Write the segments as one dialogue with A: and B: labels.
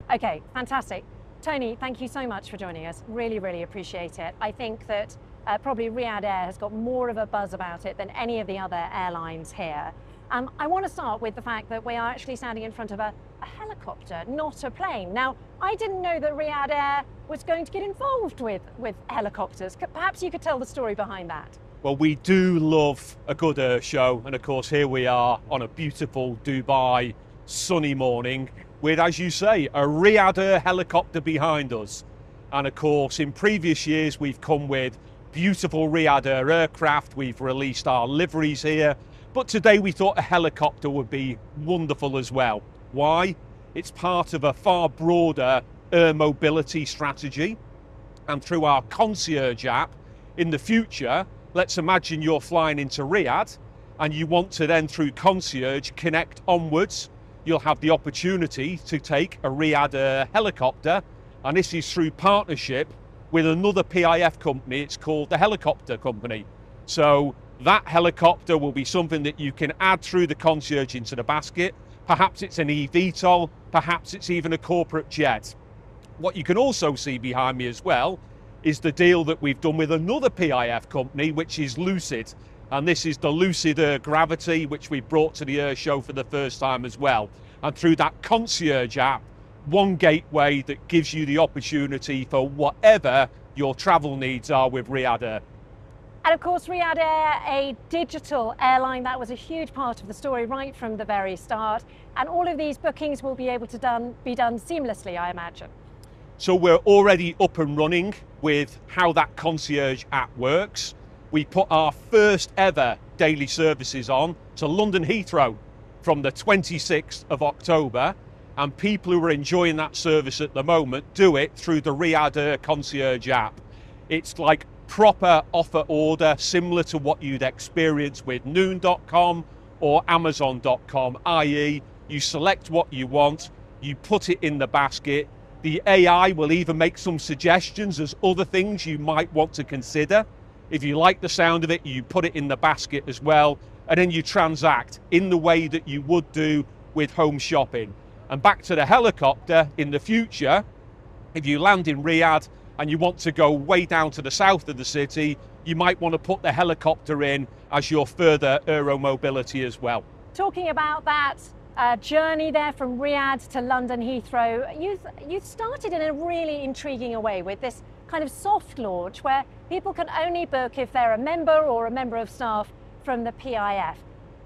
A: Okay, fantastic. Tony, thank you so much for joining us. Really, really appreciate it. I think that probably Riyadh Air has got more of a buzz about it than any of the other airlines here. I want to start with the fact that we are actually standing in front of a helicopter, not a plane. Now, I didn't know that Riyadh Air was going to get involved with helicopters. Perhaps you could tell the story behind that.
B: Well, we do love a good air show, and of course here we are on a beautiful Dubai sunny morning with, as you say, a Riyadh Air helicopter behind us. And of course in previous years we've come with beautiful Riyadh Air aircraft, we've released our liveries here, but today we thought a helicopter would be wonderful as well. Why? It's part of a far broader air mobility strategy, and through our concierge app in the future, let's imagine you're flying into Riyadh and you want to then through concierge connect onwards. You'll have the opportunity to take a Riyadh Air helicopter, and this is through partnership with another PIF company. It's called the Helicopter Company. So that helicopter will be something that you can add through the concierge into the basket. Perhaps it's an eVTOL, perhaps it's even a corporate jet. What you can also see behind me as well is the deal that we've done with another PIF company, which is Lucid. And this is the Lucid Air Gravity, which we brought to the air show for the first time as well. And through that concierge app, one gateway that gives you the opportunity for whatever your travel needs are with Riyadh Air.
A: And of course, Riyadh Air, a digital airline, that was a huge part of the story right from the very start. And all of these bookings will be able to be done seamlessly, I imagine.
B: So we're already up and running with how that concierge app works. We put our first ever daily services on to London Heathrow from the 26th of October, and people who are enjoying that service at the moment do it through the Riyadh Air concierge app. It's like proper offer order, similar to what you'd experience with noon.com or amazon.com, i.e. you select what you want, you put it in the basket. The AI will even make some suggestions as other things you might want to consider. If you like the sound of it, you put it in the basket as well, and then you transact in the way that you would do with home shopping. And back to the helicopter, in the future, if you land in Riyadh and you want to go way down to the south of the city, you might want to put the helicopter in as your further aero mobility as well.
A: Talking about that journey there from Riyadh to London Heathrow, you've started in a really intriguing way with this kind of soft launch where people can only book if they're a member or a member of staff from the PIF.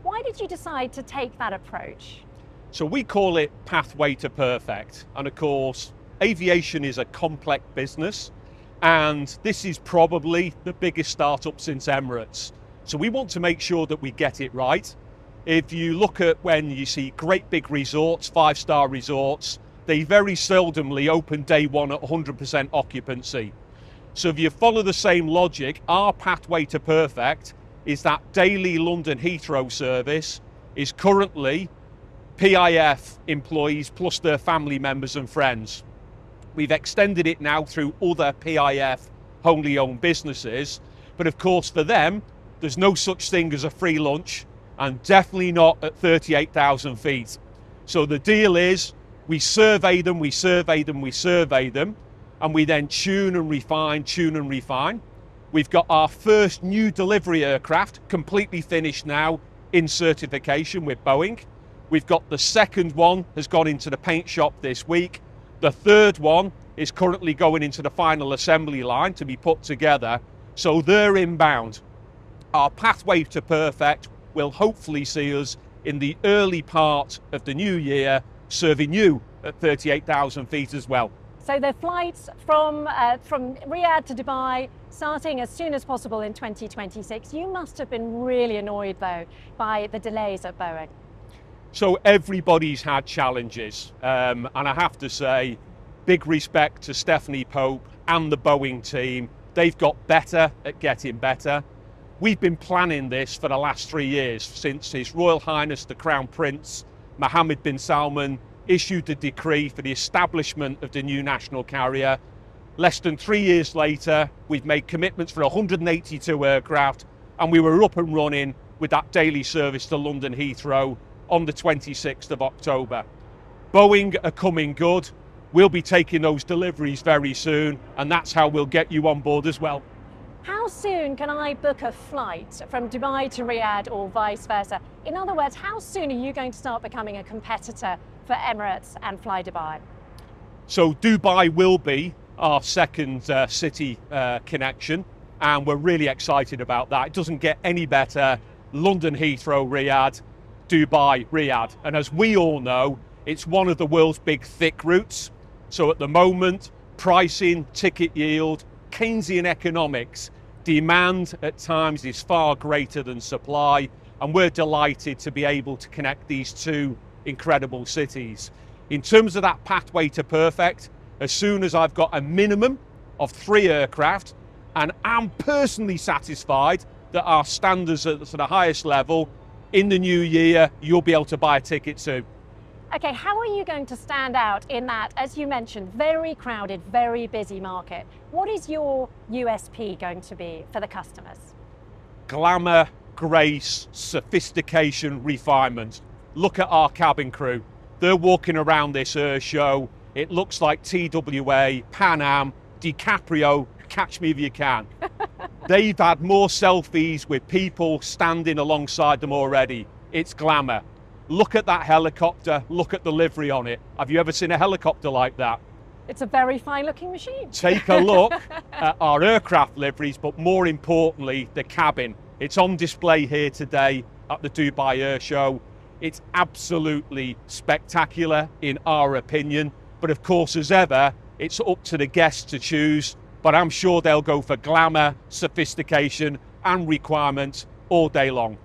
A: Why did you decide to take that approach?
B: So we call it Pathway to Perfect. And of course, aviation is a complex business, and this is probably the biggest startup since Emirates. So we want to make sure that we get it right. If you look at when you see great big resorts, 5-star resorts, they very seldomly open day one at 100% occupancy. So if you follow the same logic, our Pathway to Perfect is that daily London Heathrow service is currently PIF employees plus their family members and friends. We've extended it now through other PIF wholly owned businesses, but of course for them, there's no such thing as a free lunch, and definitely not at 38,000 feet. So the deal is, we survey them, we survey them, we survey them, and we then tune and refine, tune and refine. We've got our first new delivery aircraft completely finished now in certification with Boeing. We've got the second one has gone into the paint shop this week. The third one is currently going into the final assembly line to be put together. So they're inbound. Our Pathway to Perfect will hopefully see us in the early part of the new year serving you at 38,000 feet as well.
A: So the flights from Riyadh to Dubai starting as soon as possible in 2026. You must have been really annoyed though by the delays at Boeing.
B: So everybody's had challenges, and I have to say, big respect to Stephanie Pope and the Boeing team. They've got better at getting better. We've been planning this for the last 3 years, since His Royal Highness the Crown Prince Mohammed bin Salman issued the decree for the establishment of the new national carrier. Less than 3 years later, we've made commitments for 182 aircraft, and we were up and running with that daily service to London Heathrow on the 26th of October. Boeing are coming good. We'll be taking those deliveries very soon, and that's how we'll get you on board as well.
A: How soon can I book a flight from Dubai to Riyadh or vice versa? In other words, how soon are you going to start becoming a competitor for Emirates and Fly Dubai?
B: So Dubai will be our second city connection, and we're really excited about that. It doesn't get any better. London Heathrow, Riyadh, Dubai, Riyadh. And as we all know, it's one of the world's big thick routes. So at the moment, pricing, ticket yield, Keynesian economics, demand at times is far greater than supply, and we're delighted to be able to connect these two incredible cities. In terms of that pathway to perfect, as soon as I've got a minimum of 3 aircraft, and I'm personally satisfied that our standards are at the highest level, in the new year, you'll be able to buy a ticket soon.
A: Okay, how are you going to stand out in that, as you mentioned, very crowded, very busy market? What is your USP going to be for the customers?
B: Glamour, grace, sophistication, refinement. Look at our cabin crew. They're walking around this Airshow. It looks like TWA, Pan Am, DiCaprio, Catch Me If You Can. They've had more selfies with people standing alongside them already. It's glamour. Look at that helicopter, look at the livery on it. Have you ever seen a helicopter like that?
A: It's a very fine looking machine.
B: Take a look at our aircraft liveries, but more importantly, the cabin. It's on display here today at the Dubai Airshow. It's absolutely spectacular in our opinion. But of course, as ever, it's up to the guests to choose. But I'm sure they'll go for glamour, sophistication, and requirements all day long.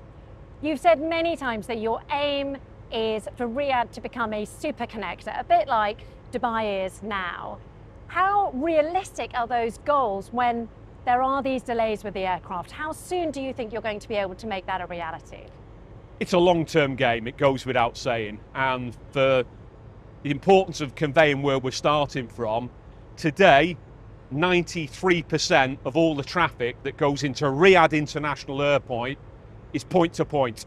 A: You've said many times that your aim is for Riyadh to become a super connector, a bit like Dubai is now. How realistic are those goals when there are these delays with the aircraft? How soon do you think you're going to be able to make that a reality?
B: It's a long-term game, it goes without saying. And for the importance of conveying where we're starting from, today, 93% of all the traffic that goes into Riyadh International Airport is point to point.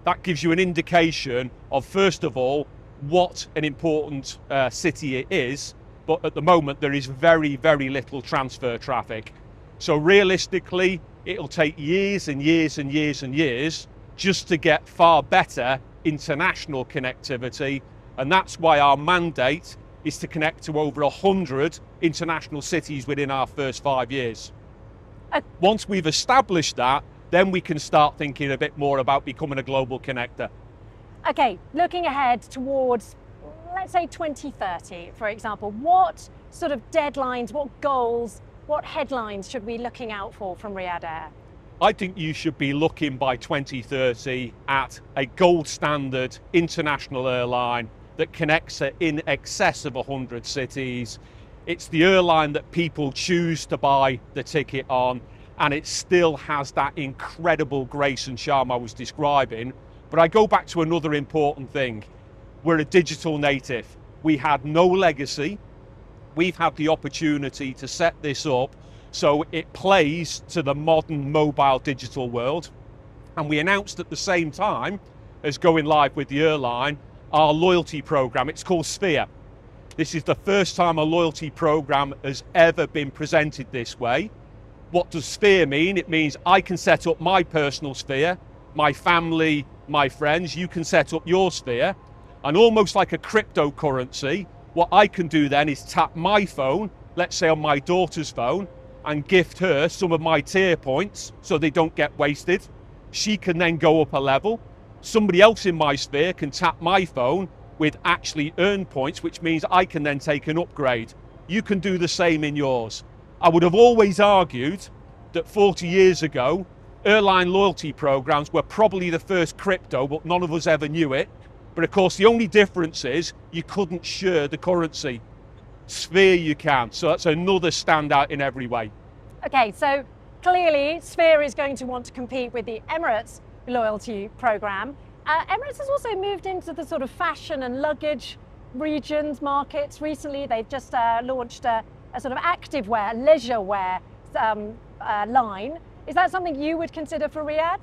B: That gives you an indication of, first of all, what an important city it is, but at the moment there is very, very little transfer traffic. So realistically, it'll take years and years and years and years just to get far better international connectivity, and that's why our mandate is to connect to over 100 international cities within our first 5 years. Once we've established that, then we can start thinking a bit more about becoming a global connector.
A: Okay, looking ahead towards, let's say 2030, for example, what sort of deadlines, what goals, what headlines should we be looking out for from Riyadh Air?
B: I think you should be looking by 2030 at a gold standard international airline that connects in excess of 100 cities. It's the airline that people choose to buy the ticket on, and it still has that incredible grace and charm I was describing. But I go back to another important thing. We're a digital native. We had no legacy. We've had the opportunity to set this up so it plays to the modern mobile digital world. And we announced at the same time as going live with the airline, our loyalty program. It's called Sphere. This is the first time a loyalty program has ever been presented this way. What does Sphere mean? It means I can set up my personal sphere, my family, my friends, you can set up your sphere, and almost like a cryptocurrency, what I can do then is tap my phone, let's say on my daughter's phone, and gift her some of my tier points so they don't get wasted. She can then go up a level. Somebody else in my sphere can tap my phone with actually earned points, which means I can then take an upgrade. You can do the same in yours. I would have always argued that 40 years ago, airline loyalty programs were probably the first crypto, but none of us ever knew it. But of course, the only difference is you couldn't share the currency. Sphere you can, so that's another standout in every way.
A: Okay, so clearly Sphere is going to want to compete with the Emirates loyalty program. Emirates has also moved into the sort of fashion and luggage regions markets recently. They've just launched a sort of activewear, leisure wear line. Is that something you would consider for Riyadh?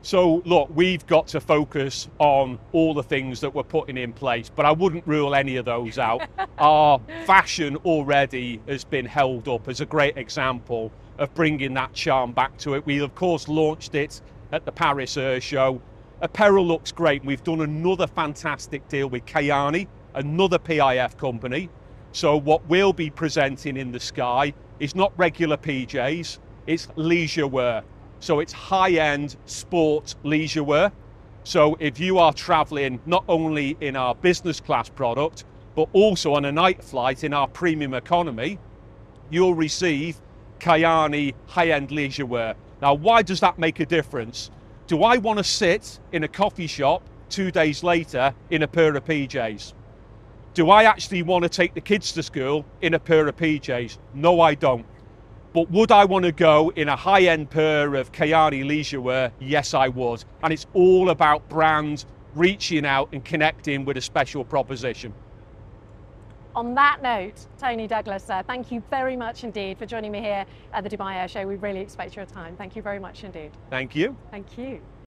B: So look, we've got to focus on all the things that we're putting in place, but I wouldn't rule any of those out. Our fashion already has been held up as a great example of bringing that charm back to it. We of course launched it at the Paris Airshow. Apparel looks great. We've done another fantastic deal with Kayani, another PIF company. So what we'll be presenting in the sky is not regular PJs, it's leisure wear. So it's high-end sport leisure wear. So if you are traveling not only in our business class product, but also on a night flight in our premium economy, you'll receive Kayani high-end leisure wear. Now, why does that make a difference? Do I want to sit in a coffee shop 2 days later in a pair of PJs? Do I actually want to take the kids to school in a pair of PJs? No, I don't. But would I want to go in a high-end pair of Kayani leisure wear? Yes, I would. And it's all about brand reaching out and connecting with a special proposition.
A: On that note, Tony Douglas, thank you very much indeed for joining me here at the Dubai Air Show. We really expect your time. Thank you very much indeed.
B: Thank you.
A: Thank you.